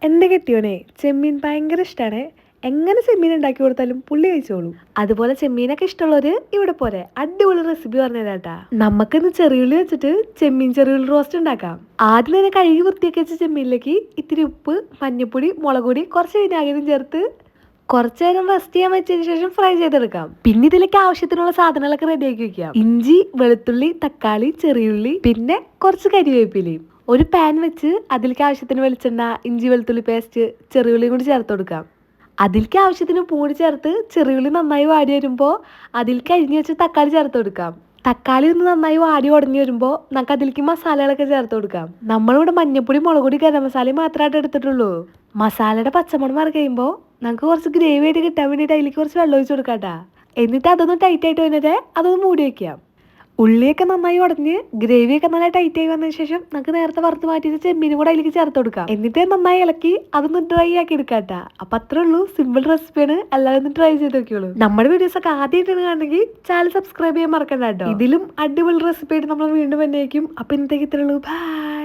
എൻ്റെ കെട്ടിയോനെ ചെമ്മീൻ ഭയങ്കര ഇഷ്ടമാണ്. എങ്ങനെ ചെമ്മീൻ ഉണ്ടാക്കി കൊടുത്താലും പുള്ളി കഴിച്ചോളും. അതുപോലെ ചെമ്മീനൊക്കെ ഇഷ്ടമുള്ളവര് ഇവിടെ പോരെ അടിപൊളി റെസിപ്പി പറഞ്ഞുതരാട്ടാ. നമുക്കിന്ന് ചെറിയുള്ളി വെച്ചിട്ട് ചെറിയുള്ളി റോസ്റ്റ് ഉണ്ടാക്കാം. ആദ്യം തന്നെ കഴുകി വൃത്തിയാക്കി വെച്ച ചെമ്മീനിലേക്ക് ഇത്തിരി ഉപ്പ്, മഞ്ഞൾപ്പൊടി, മുളക് പൊടി, കുറച്ച് വിനാഗിരിയും ചേർത്ത് കുറച്ചു നേരം റെസ്റ്റ് ചെയ്യാൻ വെച്ചതിന് ശേഷം ഫ്രൈ ചെയ്തെടുക്കാം. പിന്നെ ഇതിലേക്ക് ആവശ്യത്തിനുള്ള സാധനങ്ങളൊക്കെ റെഡിയാക്കി വെക്കാം. ഇഞ്ചി, വെളുത്തുള്ളി, തക്കാളി, ചെറിയുള്ളി, പിന്നെ കുറച്ച് കരിവേപ്പിലയും. ഒരു പാൻ വെച്ച് അതിലേക്ക് ആവശ്യത്തിന് വെളിച്ചെണ്ണ, ഇഞ്ചി വെളുത്തുള്ളി പേസ്റ്റ്, ചെറിയുള്ളിയും കൂടി ചേർത്ത് കൊടുക്കാം. അതിലേക്ക് ആവശ്യത്തിന് പൂടി ചേർത്ത് ചെറിയുള്ളി നന്നായി വാടി വരുമ്പോൾ അതിലേക്ക് അരിഞ്ഞു വെച്ച് തക്കാളി ചേർത്ത് കൊടുക്കാം. തക്കാളി ഒന്ന് നന്നായി വാടി ഉടഞ്ഞു വരുമ്പോൾ നമുക്ക് അതിലേക്ക് മസാലകളൊക്കെ ചേർത്ത് കൊടുക്കാം. നമ്മളിവിടെ മഞ്ഞപ്പൊടി, മുളക് പൊടി, ഗരം മസാലയും മാത്രമായിട്ട് എടുത്തിട്ടുള്ളൂ. മസാലയുടെ പച്ചമണം മാറി കഴിയുമ്പോൾ നമുക്ക് കുറച്ച് ഗ്രേവി ആയിട്ട് കിട്ടാൻ വേണ്ടിയിട്ട് അതിലേക്ക് കുറച്ച് വെള്ളം ഒഴിച്ച് കൊടുക്കാട്ടാ. എന്നിട്ട് അതൊന്ന് ടൈറ്റ് ആയിട്ട് വന്നിട്ട് അതൊന്ന് മൂടി വയ്ക്കാം. ഉള്ളിയൊക്കെ നന്നായി ഉടഞ്ഞ് ഗ്രേവിയൊക്കെ നല്ല ടൈറ്റ് ആയി വന്നതിന് ശേഷം നമുക്ക് നേരത്തെ വറുത്ത് മാറ്റിയിട്ട് ചെമ്മീനും കൂടെ അതിലേക്ക് ചേർത്ത് കൊടുക്കാം. എന്നിട്ട് നന്നായി ഇളക്കി അതൊന്ന് ഡ്രൈ ആക്കി എടുക്കാട്ടാ. അപ്പൊ അത്രേ ഉള്ളൂ, സിമ്പിൾ റെസിപ്പിയാണ്. എല്ലാവരും ഒന്ന് ട്രൈ ചെയ്ത് നോക്കിയോളൂ. നമ്മുടെ വീഡിയോസ് ഒക്കെ ആദ്യമായിട്ടാണ് കാണണമെങ്കിൽ ചാനൽ സബ്സ്ക്രൈബ് ചെയ്യാൻ മറക്കണ്ട കേട്ടോ. ഇതിലും അടിപൊളി റെസിപ്പി ആയിട്ട് നമ്മൾ വീണ്ടും വന്നേക്കും. അപ്പൊ ഇന്നത്തേക്ക് ഇത്രേ ഉള്ളൂ. ബൈ.